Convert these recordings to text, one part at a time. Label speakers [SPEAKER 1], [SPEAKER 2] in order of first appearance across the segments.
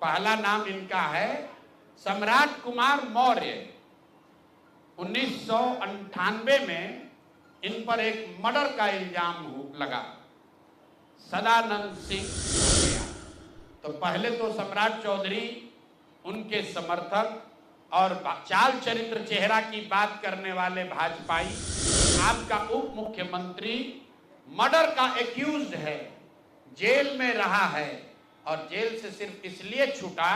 [SPEAKER 1] पहला नाम इनका है सम्राट कुमार मौर्य। 1998 में इन पर एक मर्डर का इल्जाम लगा, सदानंद सिंह हो गया। तो पहले तो सम्राट चौधरी, उनके समर्थक और चाल चरित्र चेहरा की बात करने वाले भाजपाई, आपका उप मुख्यमंत्री मर्डर का एक्यूज्ड है, जेल में रहा है और जेल से सिर्फ इसलिए छूटा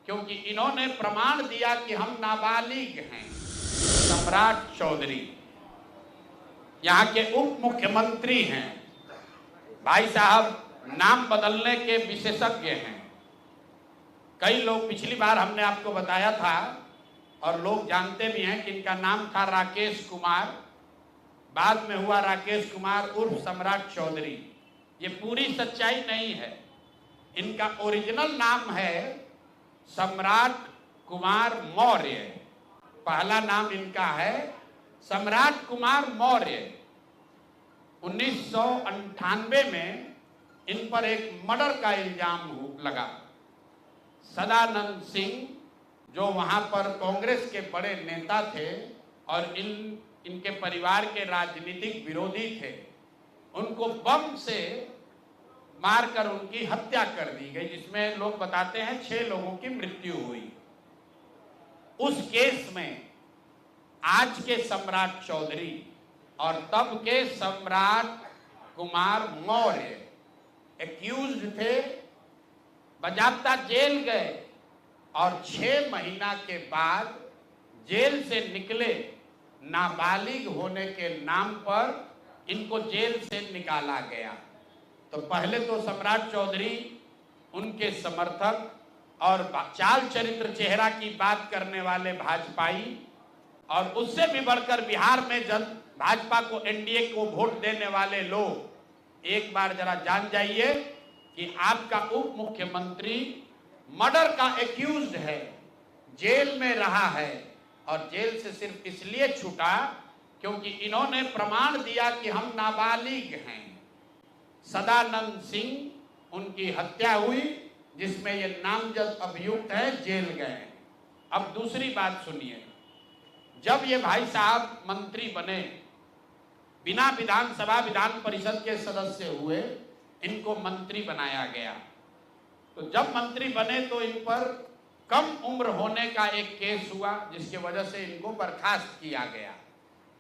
[SPEAKER 1] क्योंकि इन्होंने प्रमाण दिया कि हम नाबालिग हैं। सम्राट चौधरी यहाँ के उप मुख्यमंत्री हैं, भाई साहब नाम बदलने के विशेषज्ञ हैं। कई लोग, पिछली बार हमने आपको बताया था और लोग जानते भी हैं कि इनका नाम था राकेश कुमार, बाद में हुआ राकेश कुमार उर्फ सम्राट चौधरी। ये पूरी सच्चाई नहीं है, इनका ओरिजिनल नाम है सम्राट कुमार मौर्य। पहला नाम इनका है सम्राट कुमार मौर्य। 1998 में इन पर एक मर्डर का इल्जाम लगा, सदानंद सिंह जो वहां पर कांग्रेस के बड़े नेता थे और इनके परिवार के राजनीतिक विरोधी थे, उनको बम से मारकर उनकी हत्या कर दी गई, जिसमें लोग बताते हैं 6 लोगों की मृत्यु हुई। उस केस में आज के सम्राट चौधरी और तब के सम्राट कुमार मौर्य एक्यूज्ड थे, बजाबता जेल गए और 6 महीना के बाद जेल से निकले, नाबालिग होने के नाम पर इनको जेल से निकाला गया। तो पहले तो सम्राट चौधरी, उनके समर्थक और चाल चरित्र चेहरा की बात करने वाले भाजपाई, और उससे भी बढ़कर बिहार में भाजपा को, एनडीए को वोट देने वाले लोग एक बार जरा जान जाइए कि आपका उप मुख्यमंत्री मर्डर का एक्यूज्ड है, जेल में रहा है और जेल से सिर्फ इसलिए छूटा क्योंकि इन्होंने प्रमाण दिया कि हम नाबालिग हैं। सदानंद सिंह, उनकी हत्या हुई, जिसमें ये नामजद अभियुक्त है, जेल गए। अब दूसरी बात सुनिए, जब ये भाई साहब मंत्री बने, बिना विधानसभा विधान परिषद के सदस्य हुए, इनको मंत्री बनाया गया। तो जब मंत्री बने तो इन पर कम उम्र होने का एक केस हुआ, जिसके वजह से इनको बर्खास्त किया गया।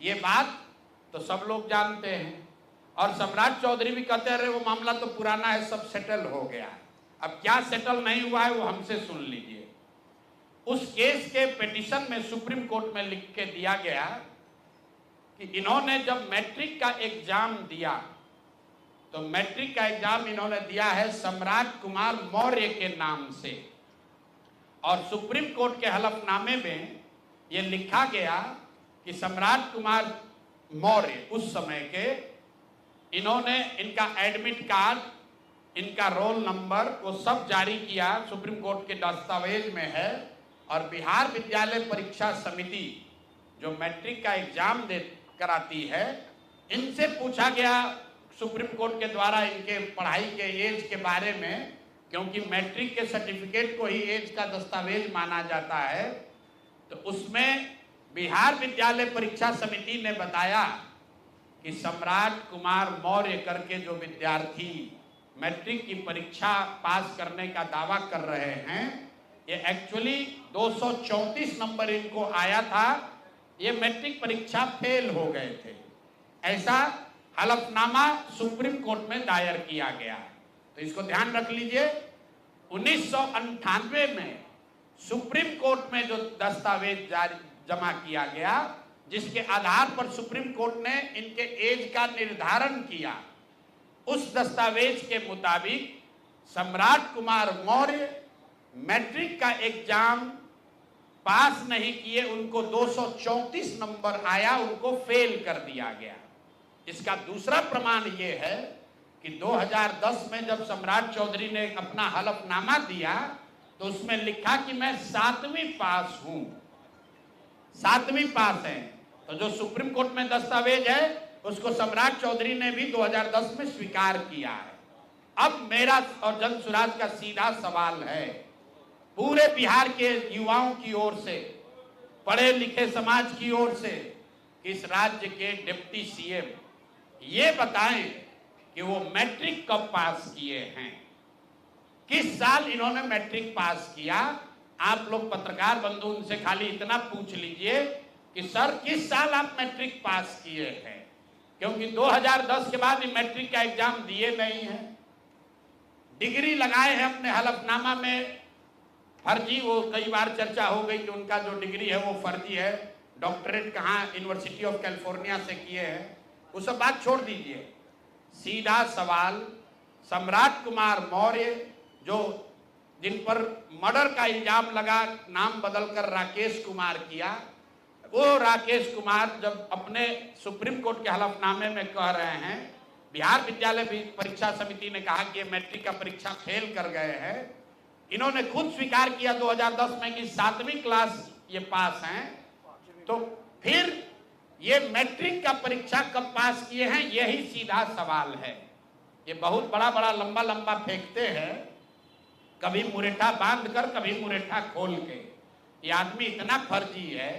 [SPEAKER 1] ये बात तो सब लोग जानते हैं और सम्राट चौधरी भी कहते रहे वो मामला तो पुराना है, सब सेटल हो गया। अब क्या सेटल नहीं हुआ है वो हमसे सुन लीजिए। उस केस के पिटीशन में सुप्रीम कोर्ट में लिख के दिया गया कि इन्होंने जब मैट्रिक का एग्जाम दिया, तो मैट्रिक का एग्जाम इन्होंने दिया है सम्राट कुमार मौर्य के नाम से, और सुप्रीम कोर्ट के हलफनामे में यह लिखा गया कि सम्राट कुमार मौर्य उस समय के, इन्होंने इनका एडमिट कार्ड, इनका रोल नंबर, वो सब जारी किया, सुप्रीम कोर्ट के दस्तावेज में है। और बिहार विद्यालय परीक्षा समिति जो मैट्रिक का एग्जाम कराती है, इनसे पूछा गया सुप्रीम कोर्ट के द्वारा इनके पढ़ाई के एज के बारे में, क्योंकि मैट्रिक के सर्टिफिकेट को ही एज का दस्तावेज माना जाता है। तो उसमें बिहार विद्यालय परीक्षा समिति ने बताया कि सम्राट कुमार मौर्य करके जो विद्यार्थी मैट्रिक की परीक्षा पास करने का दावा कर रहे हैं, ये एक्चुअली 234 नंबर इनको आया था, ये मैट्रिक परीक्षा फेल हो गए थे। ऐसा हलफनामा सुप्रीम कोर्ट में दायर किया गया। तो इसको ध्यान रख लीजिए, 1998 में सुप्रीम कोर्ट में जो दस्तावेज जमा किया गया, जिसके आधार पर सुप्रीम कोर्ट ने इनके एज का निर्धारण किया, उस दस्तावेज के मुताबिक सम्राट कुमार मौर्य मैट्रिक का एग्जाम पास नहीं किए, उनको 234 नंबर आया, उनको फेल कर दिया गया। इसका दूसरा प्रमाण यह है कि 2010 में जब सम्राट चौधरी ने अपना हलफनामा दिया, तो उसमें लिखा कि मैं 7वीं पास हूं, 7वीं पास है। तो जो सुप्रीम कोर्ट में दस्तावेज है, उसको सम्राट चौधरी ने भी 2010 में स्वीकार किया है। अब मेरा और जन सुराज का सीधा सवाल है पूरे बिहार के युवाओं की ओर से, पढ़े लिखे समाज की ओर से, इस राज्य के डिप्टी सीएम ये बताएं कि वो मैट्रिक कब पास किए हैं, किस साल इन्होंने मैट्रिक पास किया। आप लोग पत्रकार बंधु उनसे खाली इतना पूछ लीजिए कि सर किस साल आप मैट्रिक पास किए हैं, क्योंकि 2010 के बाद मैट्रिक का एग्जाम दिए नहीं है। डिग्री लगाए हैं अपने हलफनामा में फर्जी, वो कई बार चर्चा हो गई कि उनका जो डिग्री है वो फर्जी है, डॉक्टरेट कहाँ यूनिवर्सिटी ऑफ कैलिफोर्निया से किए हैं, वो सब बात छोड़ दीजिए। सीधा सवाल, सम्राट कुमार मौर्य जो जिन पर मर्डर का इल्जाम लगा, नाम बदलकर राकेश कुमार किया, वो राकेश कुमार जब अपने सुप्रीम कोर्ट के हलफनामे में कह रहे हैं, बिहार विद्यालय परीक्षा समिति ने कहा कि ये मैट्रिक का परीक्षा फेल कर गए हैं, इन्होंने खुद स्वीकार किया 2010 में कि 7वीं क्लास ये पास हैं, तो फिर ये मैट्रिक का परीक्षा कब पास किए हैं, यही सीधा सवाल है। ये बहुत बड़ा बड़ा लंबा लंबा फेंकते हैं, कभी मुरेठा बांध कर कभी मुरेठा खोल के। ये आदमी इतना फर्जी है,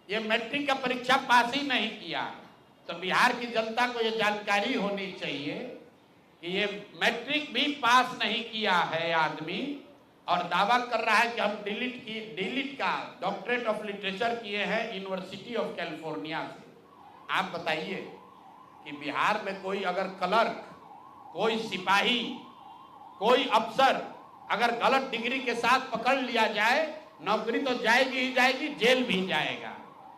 [SPEAKER 1] ये मैट्रिक का परीक्षा पास ही नहीं किया। तो बिहार की जनता को ये जानकारी होनी चाहिए कि ये मैट्रिक भी पास नहीं किया है आदमी, और दावा कर रहा है कि हम डिलीट का डॉक्टरेट ऑफ लिटरेचर किए हैं यूनिवर्सिटी ऑफ कैलिफोर्निया से। आप बताइए कि बिहार में कोई अगर क्लर्क, कोई सिपाही, कोई अफसर अगर गलत डिग्री के साथ पकड़ लिया जाए, नौकरी तो जाएगी ही जाएगी, जेल भी जाएगा।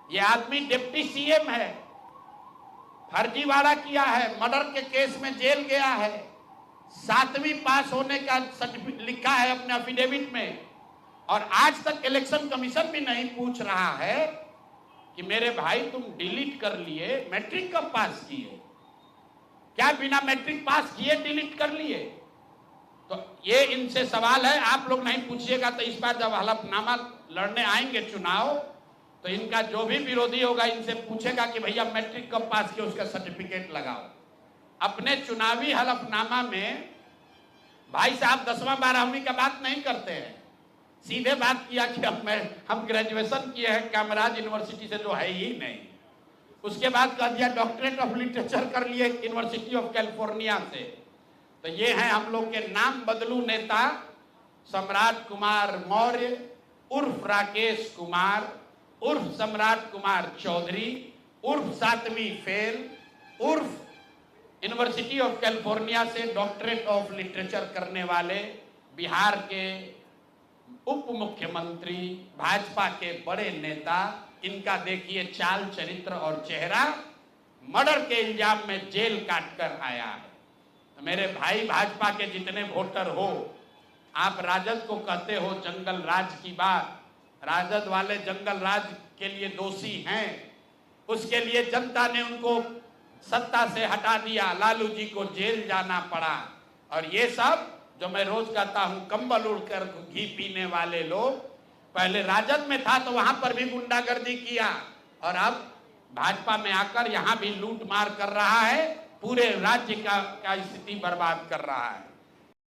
[SPEAKER 1] ये आदमी डिप्टी सीएम है, फर्जीवाड़ा किया है, मर्डर के केस में जेल गया है, 7वीं पास होने का सर्टिफिकेट लिखा है अपने एफिडेविट में, और आज तक इलेक्शन कमीशन भी नहीं पूछ रहा है कि मेरे भाई तुम डिलीट कर लिए, मैट्रिक कब पास किए, क्या बिना मैट्रिक पास किए डिलीट कर लिए। तो ये इनसे सवाल है, आप लोग नहीं पूछिएगा तो इस बार जब हलफनामा लड़ने आएंगे चुनाव, तो इनका जो भी विरोधी होगा इनसे पूछेगा कि भैया मैट्रिक कब पास किया, उसका सर्टिफिकेट लगाओ। अपने चुनावी हलफनामा में भाई साहब 10वां 12वीं का बात नहीं करते हैं, सीधे बात किया कि हम ग्रेजुएशन किए हैं कामराज यूनिवर्सिटी से, जो है ही नहीं। उसके बाद कह दिया डॉक्टरेट ऑफ लिटरेचर कर लिए यूनिवर्सिटी ऑफ कैलिफोर्निया से। तो ये है हम लोग के नाम बदलू नेता सम्राट कुमार मौर्य उर्फ राकेश कुमार उर्फ सम्राट कुमार चौधरी उर्फ 7वीं फेल उर्फ यूनिवर्सिटी ऑफ कैलिफोर्निया से डॉक्टरेट ऑफ लिटरेचर करने वाले बिहार के उप मुख्यमंत्री, भाजपा के बड़े नेता। इनका देखिए चाल चरित्र और चेहरा, मर्डर के इल्जाम में जेल काट कर आया है। तो मेरे भाई भाजपा के जितने वोटर हो, आप राजद को कहते हो जंगल राज की बात, राजद वाले जंगल राज के लिए दोषी हैं, उसके लिए जनता ने उनको सत्ता से हटा दिया, लालू जी को जेल जाना पड़ा। और ये सब जो मैं रोज कहता हूं, कंबल उड़कर घी पीने वाले लोग, पहले राजद में था तो वहां पर भी गुंडागर्दी किया, और अब भाजपा में आकर यहां भी लूट मार कर रहा है, पूरे राज्य का स्थिति बर्बाद कर रहा है।